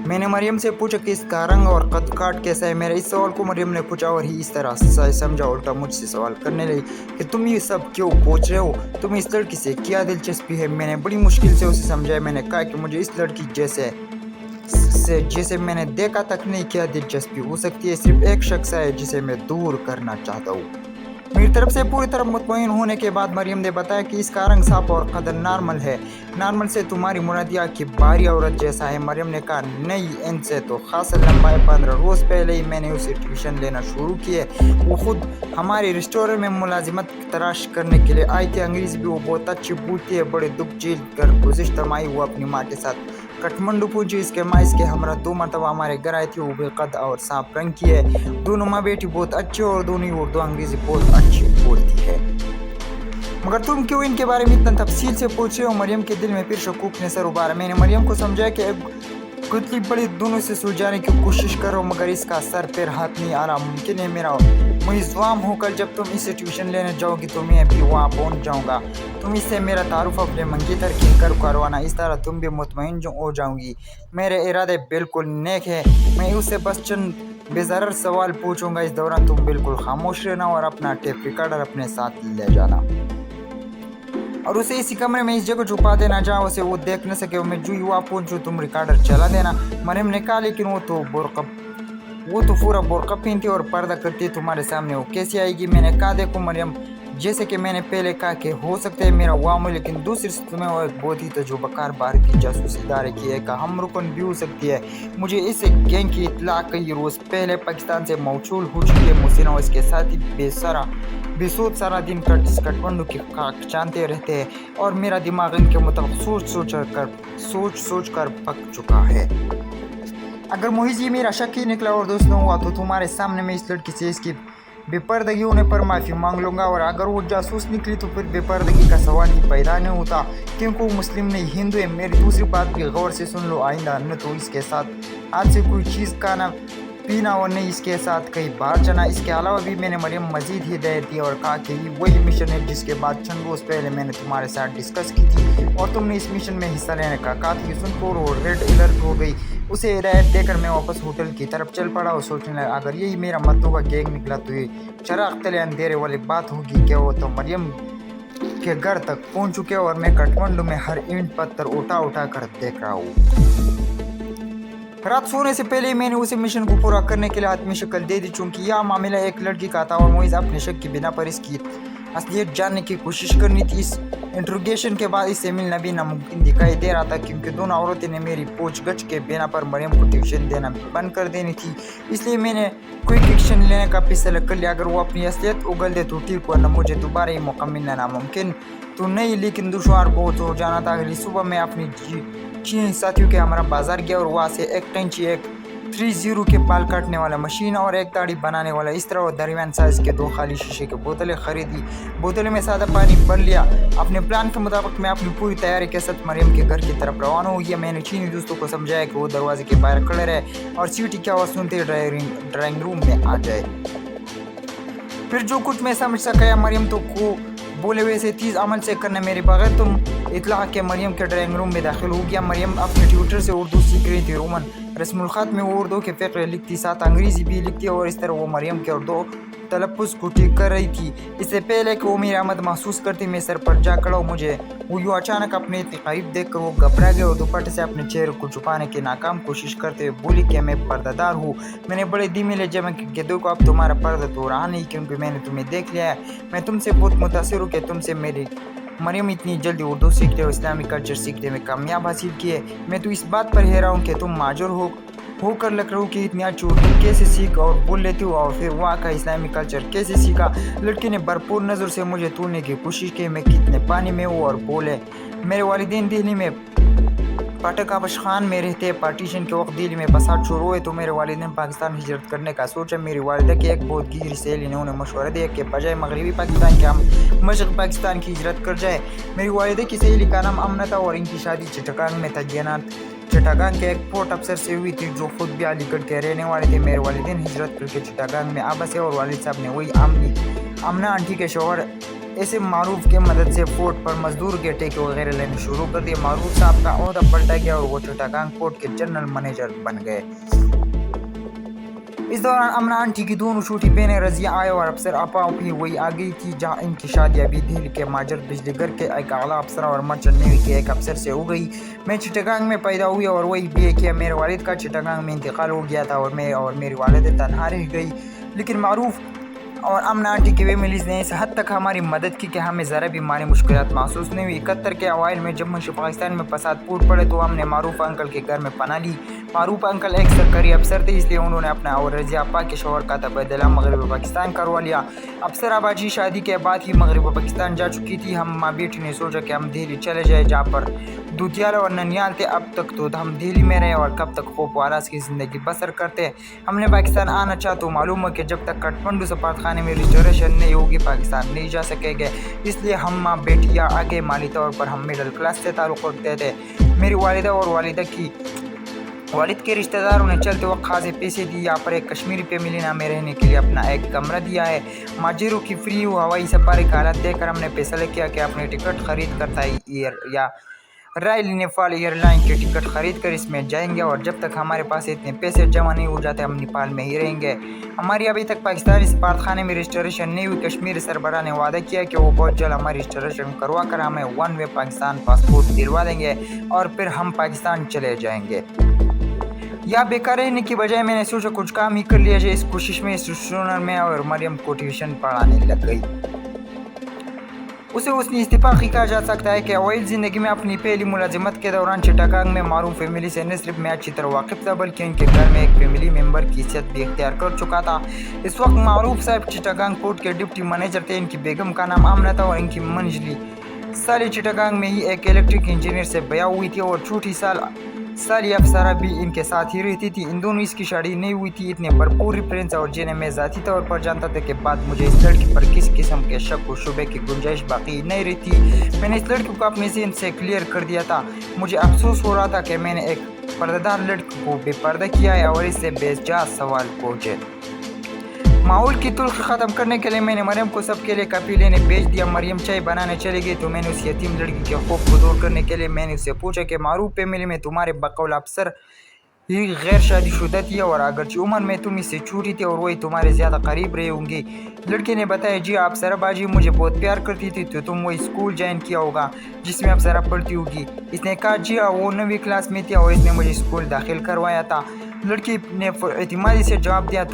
میں نے مریم سے پوچھا کہ اس کا رنگ اور قد کاٹ کیسا ہے. میرے اس سوال کو مریم نے پوچھا اور ہی اس طرح سے سمجھا. الٹا مجھ سے سوال کرنے لگی کہ تم یہ سب کیوں پوچھ رہے ہو, تمہیں اس لڑکی سے کیا دلچسپی ہے. میں نے بڑی مشکل سے اسے سمجھایا. میں نے کہا کہ مجھے اس لڑکی جیسے میں نے دیکھا تک نہیں کیا دلچسپی ہو سکتی ہے. صرف ایک شخص ہے جسے میں دور کرنا چاہتا ہوں. میری طرف سے پوری طرح مطمئن ہونے کے بعد مریم نے بتایا کہ اس کا رنگ صاف اور قدر نارمل ہے. نارمل سے تمہاری مراد یہ کہ باری عورت جیسا ہے. مریم نے کہا نہیں, ان سے تو خاصا لمبا ہے. 15 روز پہلے ہی میں نے اسے ٹیوشن لینا شروع کی ہے. وہ خود ہمارے ریسٹورینٹ میں ملازمت تلاش کرنے کے لیے آئی تھی. انگریزی بھی وہ بہت اچھی بولتی ہے. بڑے دکھ جھیل کر گزشتہ ماہ وہ اپنی ماں کے ساتھ کٹھمنڈو پہنچی. اس کے ماں اس کے ہمراہ 2 مرتبہ ہمارے گھر آئی تھی. وہ بے قد اور صاف رنگ کی ہے. دونوں ماں بیٹی بہت اچھی اور دونوں اردو انگریزی بہت اچھی بولتی ہے. مگر تم کیوں ان کے بارے میں اتنا تفصیل سے پوچھ رہے ہو. مریم کے دل میں پھر شکوک نے سر ابھارا. میں نے مریم کو سمجھایا کہ گتلی بڑی دونوں سے سلجھانے کی کوشش کرو, مگر اس کا سر پیر ہاتھ نہیں آ رہا. ممکن ہے میرا مزدوام ہو کر جب تم اسے ٹیوشن لینے جاؤ گی تو میں بھی وہاں پہنچ جاؤں گا. تم اس سے میرا تعارف اپنے منگیتر کہہ کر کروانا. اس طرح تم بھی مطمئن ہو جاؤں گی. میرے ارادے بالکل نیک ہیں. میں اسے بس چند بے ضرر سوال پوچھوں گا. اس دوران تم بالکل خاموش رہنا اور اپنا ٹیپ ریکارڈر اپنے ساتھ لے جانا اور اسے اسی کمرے میں اس جگہ چھپا دینا جہاں اسے وہ دیکھ نہ سکے. میں جو ہوا پہنچوں تم ریکارڈر چلا دینا. مریم نے کہا لیکن وہ تو پورا برقع پہنتی اور پردہ کرتی. تمہارے سامنے وہ کیسے آئے گی. میں نے کہا دیکھو مریم, جیسے کہ میں نے پہلے کہا کہ ہو سکتا ہے میرا وام, لیکن دوسری صورت میں وہ ایک بہت ہی تجربہ کار بھارتی جاسوسی ادارے کی ایک اہم رکن بھی ہو سکتی ہے. مجھے اس گینگ کی اطلاع کئی روز پہلے پاکستان سے موصول ہو چکی ہے. محسن اور اس کے ساتھی بے سود سارا دن کٹھمنڈو کی خاک چانتے رہتے ہیں اور میرا دماغ ان کے مطابق سوچ کر پک چکا ہے. اگر محض یہ میرا شک ہی نکلا اور دوست نہ ہوا تو تمہارے سامنے میں اس لڑکی سے اس کی بے پردگی ہونے پر معافی مانگ لوں گا. اور اگر وہ جاسوس نکلی تو پھر بے پردگی کا سوال ہی پیدا نہیں ہوتا, کیونکہ وہ مسلم نہیں ہندو ہے. میری دوسری بات بھی غور سے سن لو. آئندہ نہ تو اس کے ساتھ آج سے کوئی چیز کھانا پینا اور نہیں اس کے ساتھ کہیں باہر جانا. اس کے علاوہ بھی میں نے مریم مزید ہدایت دی اور کہا کہ یہ وہی مشن ہے جس کے بعد چند روز پہلے میں نے تمہارے ساتھ ڈسکس کی تھی اور تم نے اس مشن میں حصہ لینے کا کہا تھا. سن کر وہ ریڈ الرٹ ہو گئی. اسے ہدایت دے کر میں واپس ہوٹل کی طرف چل پڑا اور سوچنے لگا اگر یہی میرا مطلوبہ گینگ نکلا تو یہ چراغ تلے اندھیرے والی بات ہوگی کہ وہ تو مریم کے گھر تک پہنچ چکے اور میں کٹھمنڈو میں ہر اینٹ پتھر اٹھا کر دیکھ رہا ہوں. رات سونے سے پہلے میں نے اسے مشن کو پورا کرنے کے لیے حتمی شکل دے دی. چونکہ یہ معاملہ ایک لڑکی کا تھا اور محض اپنے شک کی بنا پر اس کی اصلیت جاننے کی کوشش کرنی تھی. اس انٹروگیشن کے بعد اس سے ملنا بھی ناممکن دکھائی دے رہا تھا, کیونکہ دونوں عورتیں نے میری پوچھ گچھ کے بنا پر مریم کو ٹیوشن دینا بند کر دینی تھی. اس لیے میں نے کوئی ایکشن لینے کا فیصلہ کر لیا. اگر وہ اپنی اصلیت اگل دے تو ٹھیک, ورنہ مجھے دوبارہ یہ موقع ملنا ناممکن تو نہیں لیکن دشوار بہت ہو جانا تھا. اگلی صبح میں اپنی چین ساتھیوں کے ہمراہ بازار گیا اور وہاں سے ایک ٹینچی, ایک 30 کے بال کاٹنے والا مشین اور ایک داڑھی بنانے والا استرا اور درمیان سائز کے 2 خالی شیشے کی بوتلیں خریدی. بوتلیں میں سادہ پانی بھر لیا. اپنے پلان کے مطابق میں اپنی پوری تیاری کے ساتھ مریم کے گھر کی طرف روانہ ہو گیا. میں نے چینی دوستوں کو سمجھایا کہ وہ دروازے کے باہر کھڑے رہے اور سیٹی کی آواز سنتے ڈرائنگ روم میں آ جائے. پھر جو کچھ میں سمجھ سکا مریم تو کو بولے ویسے تیز عمل سے کرنا میرے بغیر تم اطلاع کے مریم کے ڈرائنگ روم میں داخل ہو گیا. مریم اپنے ٹیوٹر سے اردو سیکھ رہی تھی. رومن رسم الخط میں وہ اردو کے فقرے لکھتی, ساتھ انگریزی بھی لکھتی اور اس طرح وہ مریم کے اردو تلفظ کو ٹھیک کر رہی تھی. اس سے پہلے کہ وہ میری آمد محسوس کرتی میں سر پر جا کھڑا ہوں. مجھے وہ یوں اچانک اپنے اتنے قریب دیکھ کر وہ گھبرا گئے اور دوپٹے سے اپنے چہرے کو چھپانے کی ناکام کوشش کرتے ہوئے بولی کہ میں پردہ دار ہوں. میں نے بڑے دھیمے لہجے میں کہ دیکھو اب تمہارا پردہ تو رہا نہیں, کیونکہ میں نے تمہیں دیکھ لیا ہے. میں تم سے بہت متاثر ہوں کہ تم سے میری مریم اتنی جلدی اردو سیکھتے اور اسلامی کلچر سیکھنے میں کامیاب حاصل کی ہے. میں تو اس بات پر حیران ہوں کہ تم ماجر ہو کر لکڑوں کی اتنی اچھی اردو کیسے سیکھ اور بول لیتی ہو, اور پھر وہاں کا اسلامی کلچر کیسے سیکھا. لڑکی نے بھرپور نظر سے مجھے تولنے کی کوشش کی. میں کتنے پانی میں ہوں اور بولے میرے والدین دہلی میں پاٹک آبش خان میں رہتے. پارٹیشن کے وقت دہلی میں فساد شروع ہوئے تو میرے والدین پاکستان ہجرت کرنے کا سوچا. میری والدہ کی ایک بہت گہری سہیلی نے انہیں مشورہ دیا کہ بجائے مغربی پاکستان کے ہم مشرق پاکستان کی ہجرت کر جائے. میری والدہ کی سہیلی کا نام امنہ تھا اور ان کی شادی چٹاگانگ میں تھا. چٹاگانگ کے ایک پورٹ افسر سے ہوئی تھی جو خود بھی علی گڑھ کے رہنے والے تھے. میرے والدین ہجرت کر کے چٹاگانگ میں آ بسے اور والد صاحب نے وہی امنہ آنٹی کے شوہر ایسے معروف کے مدد سے فورٹ پر مزدور کے ٹیکے وغیرہ لینے شروع کر دیے۔ معروف صاحب کا عہدہ پلٹا گیا اور وہ چٹاگانگ پورٹ کے جنرل منیجر بن گئے۔ اس دوران امنا آنٹی کی دونوں چھوٹی بہنیں رضیہ آئے اور افسر آپا بھی وہی آ گئی تھی، جہاں ان کی شادی ابھی دہلی کے ماجر بجلی گھر کے ایک اعلیٰ افسر اور مرچنٹ نیوی کے ایک افسر سے ہو گئی۔ میں چٹاگانگ میں پیدا ہوئی اور وہی بی اے کیا۔ میرے والد کا چٹاگانگ میں انتقال ہو گیا تھا اور میں اور میری والدہ تنہا رہ گئی، لیکن معروف اور امنا آنٹی کے فیملیز نے اس حد تک ہماری مدد کی کہ ہمیں ذرا بھی مالی مشکلات محسوس نہیں ہوئی۔ 71 کے اوائل میں جب مشرقی پاکستان میں فساد پھوٹ پڑے تو ہم نے معروف انکل کے گھر میں پناہ لی۔ معروف انکل ایک سرکاری افسر تھے، اس لیے انہوں نے اپنا اور رضیہ آپا کے شوہر کا تبادلہ مغربی پاکستان کروا لیا۔ افسر آپا جی شادی کے بعد ہی مغربی پاکستان جا چکی تھی۔ ہم ماں بیٹی نے سوچا کہ ہم دہلی چلے جائیں، جہاں پر دودھیال اور ننیال تھے۔ اب تک تو ہم دہلی میں رہے اور کب تک خوف و ہراس کی زندگی بسر کرتے۔ ہم نے پاکستان آنا چاہا تو معلوم ہے کہ جب تک کٹھمنڈو سفارتخانے میں رجسٹریشن نہیں ہوگی پاکستان نہیں جا سکیں گے، اس لیے ہم ماں بیٹیاں آگے مالی طور پر ہم مڈل کلاس سے تعلق رکھتے تھے۔ میری والدہ اور والد کے رشتہ داروں نے چلتے وقت خاصے پیسے دیے۔ یہاں پر ایک کشمیری فیملی نے ہمیں رہنے کے لیے اپنا ایک کمرہ دیا ہے۔ ماجروں کی فری ہوائی سفر کا حالت دیکھ کر ہم نے فیصلہ کیا کہ اپنی ٹکٹ خرید کر تھائی ایئر یا رائل نیپال ایئر لائن کی ٹکٹ خرید کر اس میں جائیں گے، اور جب تک ہمارے پاس اتنے پیسے جمع نہیں ہو جاتے ہم نیپال میں ہی رہیں گے۔ ہماری ابھی تک پاکستانی سفارتخانے میں رجسٹریشن نہیں ہوئی۔ کشمیری سربراہ نے وعدہ کیا کہ وہ بہت جلد ہماری رجسٹریشن کروا کر ہمیں ون وے پاکستان پاسپورٹ دلوا دیں گے اور پھر ہم پاکستان چلے جائیں گے۔ یا بیکار رہنے کی بجائے میں نے سوچا کچھ کام ہی کر لیا جائے۔ اس کوشش میں اسٹیشنر میں اور مریم کو ٹیوشن پڑھانے لگ گئی۔ اسے اس نے اتفاقی کہا جا سکتا ہے کہ اوائل زندگی میں اپنی پہلی ملازمت کے دوران چٹاگانگ میں معروف فیملی سے نہ صرف میں اچھی طرح واقف تھا بلکہ ان کے گھر میں ایک فیملی ممبر کی حیثیت بھی اختیار کر چکا تھا۔ اس وقت معروف صاحب چٹاگانگ پورٹ کے ڈپٹی منیجر تھے۔ ان کی بیگم کا نام آمنہ تھا اور ان کی منجلی سالی چٹاگانگ میں ہی ایک الیکٹرک انجینئر سے بیاہ ہوئی تھی اور چھوٹی سالی افسرہ بھی ان کے ساتھ ہی رہتی تھی۔ ان دونوں اس کی شادی نہیں ہوئی تھی۔ اتنے بھرپور ریفرنس اور جنہیں میں ذاتی طور پر جانتا تھا کہ بعد مجھے اس لڑکی پر کسی قسم کے شک و شبے کی گنجائش باقی نہیں رہتی۔ میں نے اس لڑکی کو اپنے ذہن سے کلیئر کر دیا تھا۔ مجھے افسوس ہو رہا تھا کہ میں نے ایک پردہ دار لڑکی کو بے پردہ کیا ہے اور اس سے بے جا سوال پوچھے۔ ماحول کی تلخی ختم کرنے کے لیے میں نے مریم کو سب کے لیے کافی لینے بھیج دیا۔ مریم چائے بنانے چلی گئی تو میں نے اس یتیم لڑکی کے خوف کو دور کرنے کے لیے میں نے اسے پوچھا کہ معروف فیملی میں تمہارے بقول افسر ہی غیر شادی شدہ تھی اور اگرچہ عمر میں تم اس سے چھوٹی تھی اور وہی تمہارے زیادہ قریب رہے ہوں گی۔ لڑکی نے بتایا جی افسرہ باجی مجھے بہت پیار کرتی تھی تو تم وہی اسکول جوائن کیا ہوگا جس میں افسرہ پڑھتی ہوگی۔ اس نے کہا جی ہاں وہ 9ویں کلاس میں تھی اور اس نے مجھے اسکول داخل کروایا تھا۔ لڑکی نے اعتمادی سے جواب دیا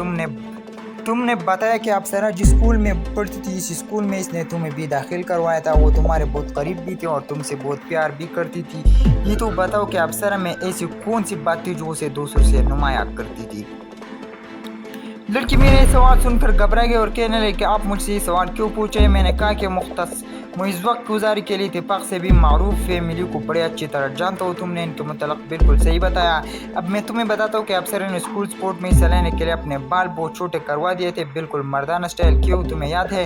تم نے بتایا کہ افسرہ جس اسکول میں پڑھتی تھی اس اسکول میں اس نے تمہیں بھی داخل کروایا تھا۔ وہ تمہارے بہت قریب بھی تھی اور تم سے بہت پیار بھی کرتی تھی۔ یہ تو بتاؤ کہ افسرہ میں ایسی کون سی بات تھی جو اسے دوسروں سے نمایاں کرتی تھی۔ لڑکی میرے سوال سن کر گھبرا گئی اور کہنے لگی کہ آپ مجھ سے یہ سوال کیوں پوچھے؟ میں نے کہا کہ محض وقت گزاری کے لیے اتفاق سے بھی معروف فیملی کو بڑے اچھی طرح جانتا ہوں۔ تم نے ان کے متعلق بالکل صحیح بتایا۔ اب میں تمہیں بتاتا ہوں کہ افسر نے اسکول سپورٹ میں حصہ لینے کے لیے اپنے بال بہت چھوٹے کروا دیے تھے، بالکل مردانہ سٹائل۔ کیوں تمہیں یاد ہے؟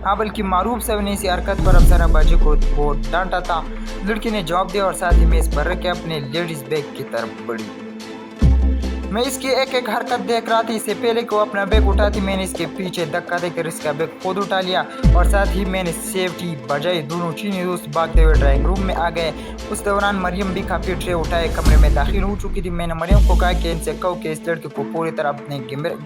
ہاں بلکہ معروف صاحب نے اسی حرکت پر افسرہ باجی کو بہت ڈانٹا تھا، لڑکی نے جواب دیا اور ساتھ ہی میز پر رکھ کے اپنے لیڈیز بیگ کی طرف بڑھی۔ میں اس کی ایک حرکت دیکھ رہا تھا۔ اس سے پہلے کہ وہ اپنا بیگ اٹھاتی میں نے اس کے پیچھے دھکا دے کر اس کا بیگ خود اٹھا لیا اور ساتھ ہی میں نے سیفٹی بجائی۔ دونوں چینی دوست بھاگتے ہوئے ڈرائنگ روم میں آ گئے۔ اس دوران مریم بھی کافی ٹرے اٹھائے کمرے میں داخل ہو چکی تھی۔ میں نے مریم کو کہا کہ ان سے کہو کہ اس لڑکی کو پوری طرح اپنے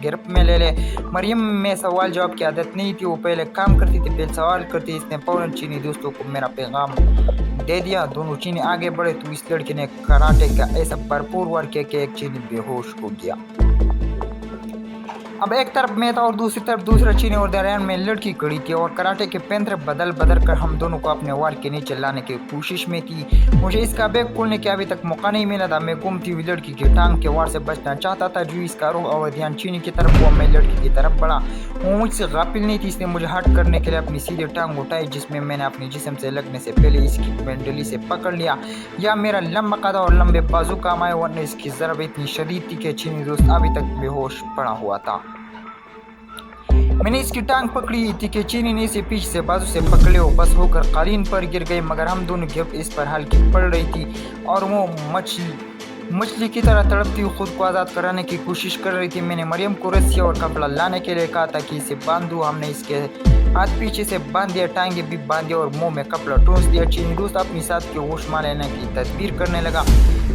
گرفت میں لے لے۔ مریم میں سوال جواب کی عادت نہیں تھی، وہ پہلے کام کرتی تھی پھر سوال کرتی۔ اس نے فوراً چینی دوستوں کو میرا پیغام دے دیا۔ دونوں چینی آگے بڑھے تو اس لڑکی نے کراٹے کا ایسا بھرپور وار کیا کہ ایک چینی بے ہوش ہو گیا۔ اب ایک طرف میں تھا اور دوسری طرف دوسرا چینی اور درمیان میں لڑکی کھڑی تھی اور کراٹے کے پینتر بدل کر ہم دونوں کو اپنے وار کے نیچے لانے کی کوشش میں تھی۔ مجھے اس کا بیگ کھولنے کے ابھی تک موقع نہیں ملا تھا۔ میں گھومتی ہوئی لڑکی کی ٹانگ کے وار سے بچنا چاہتا تھا جو اس کا رخ اور دھیان چینی کی طرف ہوا۔ میں لڑکی کی طرف بڑھا، وہ مجھ سے غافل نہیں تھی۔ اس نے مجھے ہٹ کرنے کے لیے اپنی سیدھی ٹانگ اٹھائی جس میں میں نے اپنے جسم سے لگنے سے پہلے اس کی پنڈلی سے پکڑ لیا۔ یا میرا لمبا قد اور لمبے بازو کام آئے ورنہ اس کی ضرب اتنی شدید تھی کہ چینی دوست ابھی تک بے ہوش پڑا ہوا تھا۔ میں نے اس کی ٹانگ پکڑی تھی کہ چینی نے اسے پیچھے سے بازو سے پکڑے اور بس ہو کر قالین پر گر گئی، مگر ہم دونوں گرفت اس پر ہلکی پڑ رہی تھی اور وہ मछली की तरह तड़पती हुई खुद को आज़ाद कराने की कोशिश कर रही थी। मैंने मरियम को रस्सी और कपड़ा लाने के लिए कहा था कि इसे बांध दूँ। हमने इसके हाथ पीछे से बांध दिया, टांगे भी बांध दिया और मुंह में कपड़ा ठूंस दिया। चीनी दोस्त अपनी साथ के होश में लेने की तदबीर करने लगा।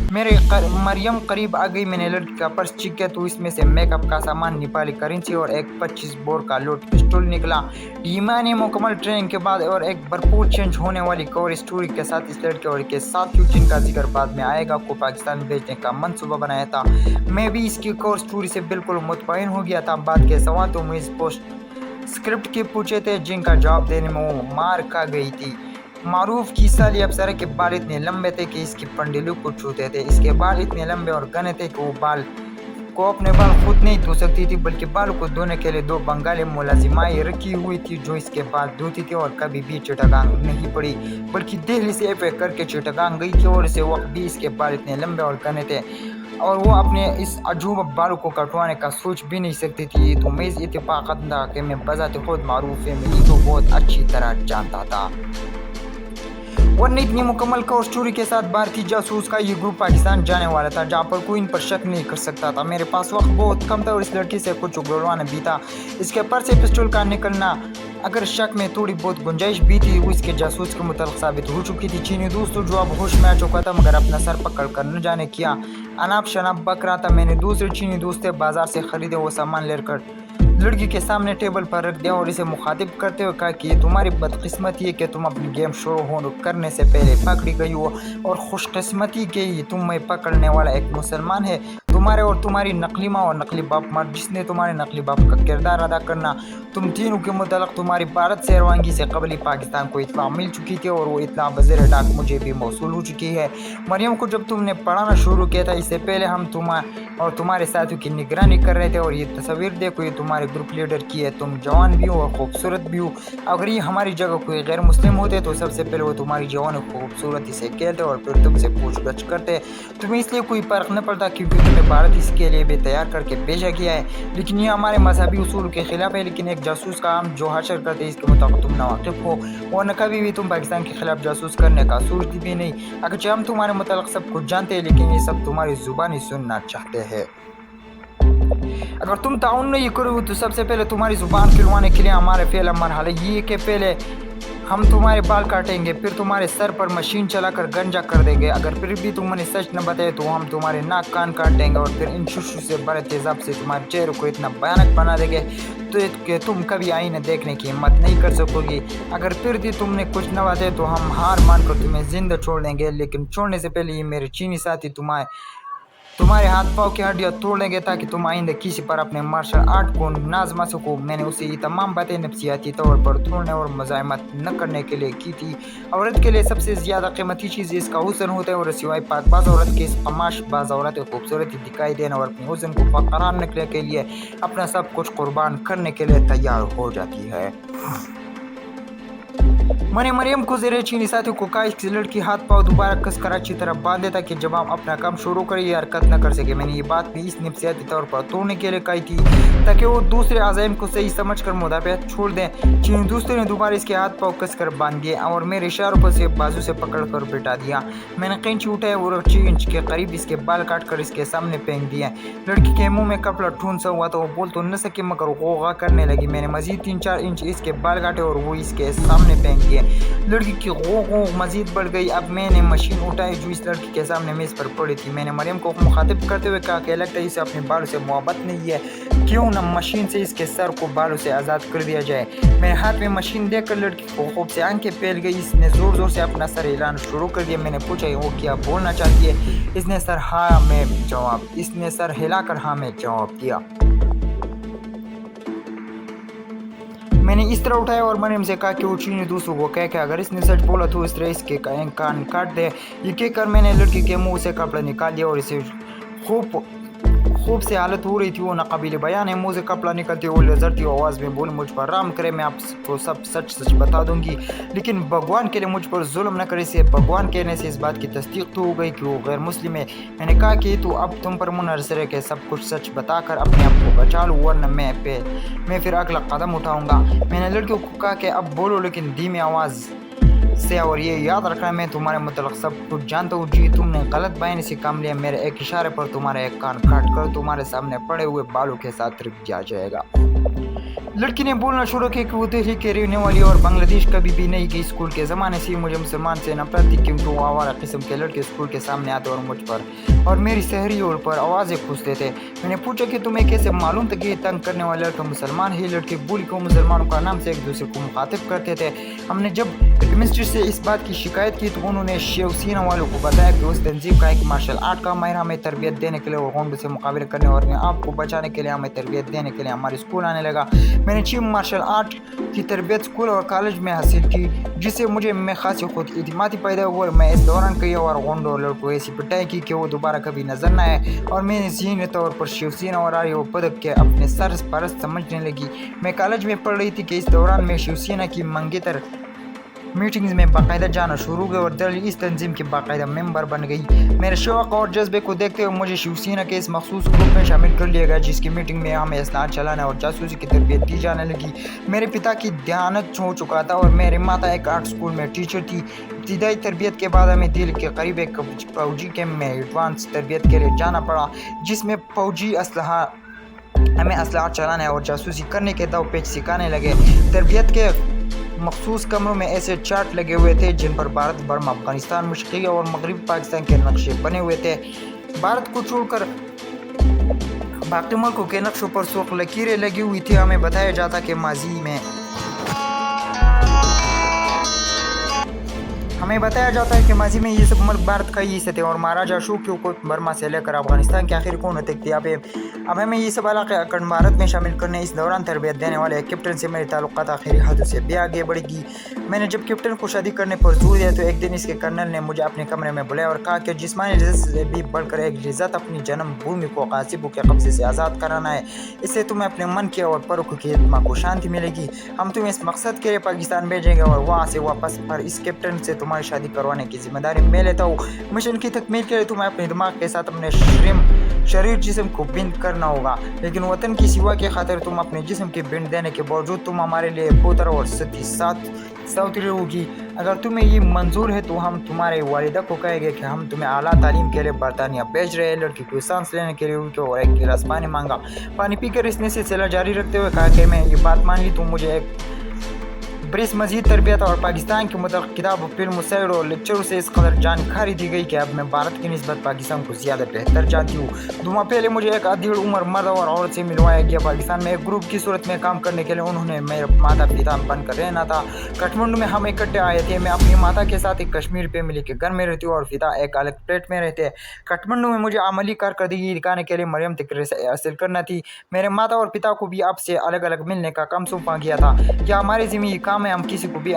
मरियम करीब आ गई। मैंने लड़की का पर्स चेक किया तो इसमें से मेकअप का सामान, नेपाली करेंसी और एक 25 बोर का लोड पिस्टल निकला। ईमा ने मुकम्मल ट्रेनिंग के बाद और एक भरपूर चेंज होने वाली कवर स्टोरी के साथ इस लड़के और के साथियों, जिनका जिक्र बाद में आएगा, को पाकिस्तान भेजने का मंसूबा बनाया था। मैं भी इसकी कवर स्टोरी से बिल्कुल मुतमईन हो गया था। बाद के सवाल तो मुझे पोस्ट स्क्रिप्ट के पूछे थे, जिनका जवाब देने में वो मार खा गई थी। मारूफ की साली अफसर के बाल इतने लंबे थे कि इसकी पंडिलों को छूते थे। इसके बाल इतने लंबे और घने थे कि वो बाल को अपने बाल खुद नहीं धो सकती थी, बल्कि बालों को धोने के लिए 2 बंगाली मुलाजिमाएं रखी हुई थी जो इसके बाल धोती थी। और कभी भी चिटगांग नहीं पड़ी, बल्कि दिल्ली से एफ करके चिटगांग गई थी और इसे वक्त भी इसके बाल इतने लंबे और घने थे और वो अपने इस अजूबा बालों को कटवाने का सोच भी नहीं सकती थी। तो मैं इस इत्तेफाक था कि मैं बजाते खुद मारूफ है, मैं तो बहुत अच्छी तरह जानता था। और इतनी मुकम्मल कवर स्टोरी के साथ भारतीय जासूस का ये ग्रुप पाकिस्तान जाने वाला था, जहाँ पर कोई इन पर शक नहीं कर सकता था। मेरे पास वक्त बहुत कम था और इस लड़की से कुछ उगलवाना भी था। इसके पर से पिस्टल का निकलना, अगर शक में थोड़ी बहुत गुंजाइश भी थी, वो इसके जासूस के मुताबिक साबित हो चुकी थी। चीनी दोस्तों जो अब होश में आ चुका था, मगर अपना सर पकड़ कर न जाने किया अनाप शनाप बक रहा था। मैंने दूसरे चीनी दोस्त बाजार से खरीदे वो सामान लेकर लड़की के सामने टेबल पर रख दिया और इसे मुखातिब करते हुए कहा कि तुम्हारी बदकिस्मती है कि तुम अपनी गेम शुरू करने से पहले पकड़ी गई हो, और खुशकिस्मती के ही तुम्हें पकड़ने वाला एक मुसलमान है, तुम्हारे और तुम्हारी नकली माँ और नकली बाप मर्द, जिसने तुम्हारे नकली बाप का किरदार अदा करना। तुम तीनों के मुतालिक तुम्हारी भारत से रवानगी से कबल ही पाकिस्तान को इत्तला मिल चुकी थी और वो इत्तला बज़ेर डाक मुझे भी मौसूल हो चुकी है। मरियम को जब तुमने पढ़ाना शुरू किया था, इससे पहले हम तुम्हारे साथियों की निगरानी कर रहे थे। और ये तस्वीर देखो, ये तुम्हारे ग्रुप लीडर की है। तुम जवान भी हो और खूबसूरत भी हो। अगर ये हमारी जगह कोई गैर मुस्लिम होते तो सबसे पहले वो तुम्हारी जवान खूबसूरती से खेलते और फिर तुमसे पूछगछ करते। तुम्हें इसलिए कोई फर्क न पड़ता क्योंकि तुम्हें भारत इसके लिए भी तैयार करके भेजा गया है। लेकिन ये हमारे मजहबी उसूल के खिलाफ है। लेकिन एक जासूस का हम जो हासिल करते हैं, इसके मुताबिक तुम नावाकिफ हो और न कभी भी तुम पाकिस्तान के खिलाफ जासूस करने का सोचती भी नहीं। अगर हम तुम्हारे मुताबिक सब कुछ जानते हैं, लेकिन ये सब तुम्हारी जुबानी सुनना चाहते हैं। अगर तुम ताउन नहीं करोगे तो सबसे पहले तुम्हारी जुबान खिलवाने के लिए हमारे पहला मरहला ये कि पहले हम तुम्हारे बाल काटेंगे, फिर तुम्हारे सर पर मशीन चलाकर गंजा कर देंगे। अगर फिर भी तुमने सच न बताए तो हम तुम्हारे नाक कान काट देंगे और फिर इन शुशु से बड़े तेजाब से तुम्हारे चेहरे को इतना भयानक बना देंगे तो कि तुम कभी आईने देखने की हिम्मत नहीं कर सकोगी। अगर फिर भी तुमने कुछ न बताए तो हम हार मानकर तुम्हें जिंदा छोड़ देंगे। लेकिन छोड़ने से पहले ये मेरे चीनी साथी तुम्हारे हाथ पाँव की हड्डियाँ तोड़ लेंगे ताकि तुम आइंदा किसी पर अपने मार्शल आर्ट को नाजमा सको। मैंने उसे ये तमाम बातें नफसियाती तौर पर तोड़ने और मज़ाहमत न करने के लिए की थी। औरत के लिए सबसे ज़्यादा कीमती चीज़ इसका हुस्न होता है और सिवाय पाकबाज औरत के इस कमाश बाज औरत खूबसूरती दिखाई देना और अपने हुस्न को बरकरार रखने के लिए अपना सब कुछ कुर्बान करने के लिए तैयार हो जाती है। मैंने मरियम को ज़ेरे चीनी साथियों को कहा कि लड़की हाथ पाँव दोबारा कसकर अच्छी तरह बांध देता कि जब हम अपना काम शुरू करें ये हरकत न कर सके। मैंने ये बात भी इस नफसियाती तौर पर तोड़ने के लिए कही थी ताकि वो दूसरे अज़ाइम को सही समझकर मुदाफ़ियत छोड़ दें। चीनी दोस्तों ने दोबारा इसके हाथ पाँव कसकर बांध दिए और मेरे इशारों पर से बाजू से पकड़कर बिठा दिया। मैंने कैंची उठाए और 6 इंच के करीब इसके बाल काटकर इसके सामने फेंक दिए। लड़की के मुँह में कपड़ा ठूंसा हुआ तो वो बोल तो न सके मगर गोगा करने लगी। मैंने मजीद 3-4 इंच इसके बाल काटे और वो इसके सामने फेंक दिए। लड़की की गो मजीद बढ़ गई। अब मैंने मशीन उठाई जो इस लड़की के सामने मेज पर पड़ी थी। मैंने मरियम को मुखातिब करते हुए कहा कि लगता है इसे अपने बालों से मोहब्बत नहीं है, क्यों न मशीन से इसके सर को बालों से आज़ाद कर दिया जाए। मेरे हाथ में मशीन देखकर लड़की को खूब से आंखें फैल गई। इसने ज़ोर ज़ोर से अपना सर हिलाना शुरू कर दिया। मैंने पूछा वो क्या बोलना चाहती है। इसने सर हिलाकर हाँ में जवाब दिया। मैंने इस तरह उठाया और मरियम से कहा कि वो चीनी दूसरों को कह के अगर इसने सच बोला तो इस तरह इसके कान काट दे। ये कहकर मैंने लड़की के मुंह से कपड़ा निकाल दिया और इसे खूब से हालत हो रही थी। वो नाकाबिल बयान है। मुंह से कपड़ा निकलती हुई लजरती आवाज़ में बोली, मुझ पर राम करे मैं आपको सब सच बता दूंगी, लेकिन भगवान के लिए मुझ पर जुल्म न करे। से भगवान कहने से इस बात की तस्दीक तो हो गई कि वो गैर मुस्लिम है। मैंने कहा कि तो अब तुम पर मुनहसर है कि सब कुछ सच बताकर अपने आप को बचा लो वरना मैं फिर अगला कदम उठाऊंगा। मैंने लड़कियों को कहा कि अब बोलो लेकिन धीमी आवाज़ से, और ये याद रखना मैं तुम्हारे मतलब सब कुछ जानता हूँ। जी तुमने गलत बयानी से काम लिया, मेरे एक इशारे पर तुम्हारा एक कान काट कर तुम्हारे सामने पड़े हुए बालों के साथ रख दिया जाएगा। लड़की ने बोलना शुरू किया कि वो दिल्ली के रहने वाली और बांग्लादेश कभी भी नहीं गई। स्कूल के ज़माने से मुझे मुसलमान से नफरत थी, क्योंकि वो आवारा किस्म के लड़के स्कूल के सामने आते और मुझ पर और मेरी सहरियों पर आवाज़ें पूछते थे। मैंने पूछा कि तुम्हें कैसे मालूम था कि ये तंग करने वाले लड़का मुसलमान है। लड़के बोली को मुसलमानों का नाम से एक दूसरे को मुखातिब करते थे। हमने जब एडमिनिस्ट्रेटर से इस बात की शिकायत की तो उन्होंने शिवसेना वालों को बताया कि उस तंजीम का एक मार्शल आर्ट का माहिर हमें तरबियत देने के लिए और गुंडों से मुकाबले करने और आपको बचाने के लिए हमें तरबियत देने के लिए हमारे स्कूल आने लगा। मैंने चीफ मार्शल आर्ट की तरबियत स्कूल और कॉलेज में हासिल की, जिससे मुझे में खासी खुद इत्मीनान पैदा हुआ और मैं इस दौरान कई और गुंडों और लड़कों ऐसी पिटाई की कि वो दोबारा कभी नजर न आए और मैंने ज़हनी तौर पर शिवसेना और आर्य पदक के अपने सरपरस्त समझने लगी। मैं कॉलेज में पढ़ रही थी कि इस दौरान मैं शिवसेना की मंगेतर मीटिंग्स में बाकायदा जाना शुरू हो गया और दल इस तंजीम के बाकायदा मेंबर बन गई। मेरे शौक़ और जज्बे को देखते हुए मुझे शिवसेना के इस मखसूस ग्रुप में शामिल कर लिया गया, जिसकी मीटिंग में हमें असलाह चलाने और जासूसी की तरबियत दी जाने लगी। मेरे पिता की देहांत हो चुका था और मेरी माता एक आर्ट स्कूल में टीचर थी। इब्तदाई तरबियत के बाद हमें दिल्ली के करीब एक फौजी कैंप में एडवांस तरबियत के लिए जाना पड़ा, जिसमें फौजी हमें असलाह चलाने और जासूसी करने के दाव पेच सिखाने लगे। तरबियत के मखसूस कमरों में ऐसे चार्ट लगे हुए थे जिन पर भारत, बर्मा, अफगानिस्तान, मशरक़ी और मगरबी पाकिस्तान के नक्शे बने हुए थे। भारत को छोड़कर बाकी मुल्कों के नक्शों पर सुर्ख लकीरें लगी हुई थी। हमें बताया जाता कि माजी में ये सब मुल्क भारत का ही हिस्से थे और महाराजा अशोक के हुकूमत बर्मा से लेकर अफगानिस्तान के आखिरी कोने तक थी। अब हमें ये सब इलाके अखंड भारत में शामिल करने इस दौरान तरबियत देने वाले कैप्टन से मेरे ताल्लुकात आखिरी हद से भी आगे बढ़ेगी। मैंने जब कैप्टन को शादी करने पर जोर दिया तो एक दिन इसके कर्नल ने मुझे अपने कमरे में बुलाया और कहा कि जिस्मानी इज्जत से भी बढ़कर एक इज्जत अपनी जन्मभूमि को गासिबों के कब्जे से आज़ाद कराना है। इससे तुम्हें अपने मन के और परों की आत्मा को शांति मिलेगी। हम तुम्हें इस मकसद के लिए पाकिस्तान भेजेंगे और वहाँ से वापस पर इस कैप्टन से तुम्हारी शादी करवाने की जिम्मेदारी मैं लेता हूँ। मिशन की तकमील के लिए तुम्हें अपने दिमाग के साथ अपने शरीर जिस्म को बिंद करना होगा, लेकिन वतन की सिवा के खातिर तुम अपने जिस्म के बिंद देने के बावजूद तुम हमारे लिए पुत्र और सती साथ रहोगी। अगर तुम्हें ये मंजूर है तो हम तुम्हारे वालिदा को कहेंगे कि हम तुम्हें आला तालीम के लिए बरतानिया भेज रहे हैं। लड़की को सांस लेने के लिए उनके और एक गिलास पानी मांगा। पानी पीकर इसने सिलसिला जारी रखते हुए कहा कि मैं ये बात मान ली, तो मुझे एक ब्रिस मजीद तरबियत और पाकिस्तान के मतलब किताब, फिल्म, शायर और लेक्चरों से इस कदर जानकारी दी गई कि अब मैं भारत की निस्बत पाकिस्तान को ज़्यादा बेहतर जानती हूँ। 2 माह पहले मुझे एक अधेड़ उम्र मर्द और औरत से मिलवाया गया। पाकिस्तान में एक ग्रुप की सूरत में काम करने के लिए उन्होंने मेरे माता पिता बनकर रहना था। काठमांडू में हम इकट्ठे आए थे। मैं अपनी माता के साथ एक कश्मीर पे मिली के घर में रहती हूँ और पिता एक अलग प्लेट में रहते हैं। काठमांडू में मुझे अमली कारकर्दगी दिखाने के लिए मरियम तक हासिल करना थी। मेरे माता और पिता को भी आपसे अलग अलग मिलने का काम सौंपा गया था। क्या हमारे ज़िम्मे काम है हम किसी को भी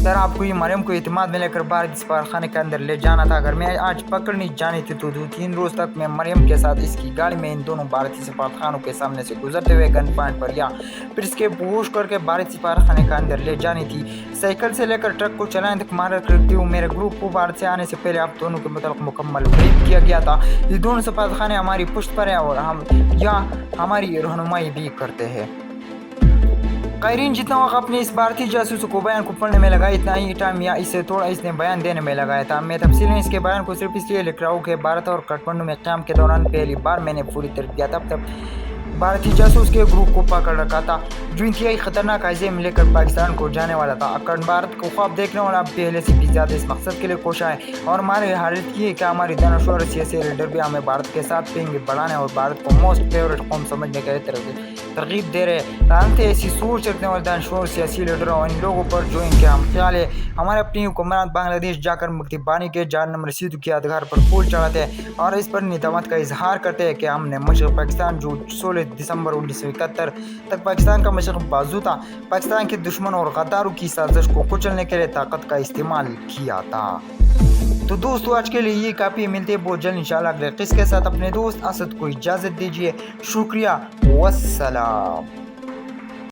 सर आपको ये मरियम को इत्मीनान में लेकर भारत सफारतखाने के अंदर ले जाना था। अगर मैं आज पकड़नी जानी थी तो 2-3 रोज तक मैं मरियम के साथ इसकी गाड़ी में इन दोनों भारतीय सफारतखानों के सामने से गुजरते हुए गन पॉइंट पर या फिर इसके बेहोश करके भारत सफारतखाने के अंदर ले जानी थी। साइकिल से लेकर ट्रक को चलाने तक मार करती हूँ। मेरे ग्रुप को भारत से आने से पहले आप दोनों के मतलब मुकम्मल ब्रीफ किया गया था। ये दोनों सफारतखाने हमारी पुष्ट पर हैं और हम यहाँ हमारी रहनुमाई भी करते हैं। कायरीन जितना वक्त अपने इस भारतीय जासूस को बयान को पढ़ने में लगा, इतना ही टाइम या इससे थोड़ा इसने बयान देने में लगाया था। मैं तफसील में इसके बयान को सिर्फ इसलिए लिख रहा हूँ कि भारत और काठमांडू में क़याम के दौरान पहली बार मैंने पूरी तरह किया तब भारतीय जासूस के ग्रुप को पकड़ रखा था जो इंतहाई खतरनाक अज़ीम लेकर पाकिस्तान को जाने वाला था। अखंड भारत को ख्वाब देखने वाला पहले से भी ज़्यादा इस मकसद के लिए कोशा है और हमारी हालत ये है कि हमारी दानश्वर सियासी लीडर भी हमें भारत के साथ पेंगे बढ़ाने और भारत को मोस्ट फेवरेट कौम समझने के लिए तरगीब दे रहे हैं। जानते ऐसी सोच रखने वाले दानश्वर सियासी लीडरों और इन लोगों पर जो इनके हम ख्याल है हमारे अपनी हुक्मरान बांग्लादेश जाकर मुफ्ती बानी के जानम रसीद की यादगार पर फूल चढ़ाते हैं और इस पर निदामत का इजहार करते हैं कि हमने मशरक़ पाकिस्तान जो 16 दिसंबर 1971 तक पाकिस्तान का मशरक़ बाजू था, पाकिस्तान के दुश्मन और गद्दारों की साजिश को कुचलने के लिए ताकत का इस्तेमाल किया था। तो दोस्तों आज के लिए ये काफ़ी, मिलते हैं बहुत जल्द इंशाल्लाह अगले किस्त के साथ। अपने दोस्त असद को इजाज़त दीजिए। शुक्रिया, वस्सलाम।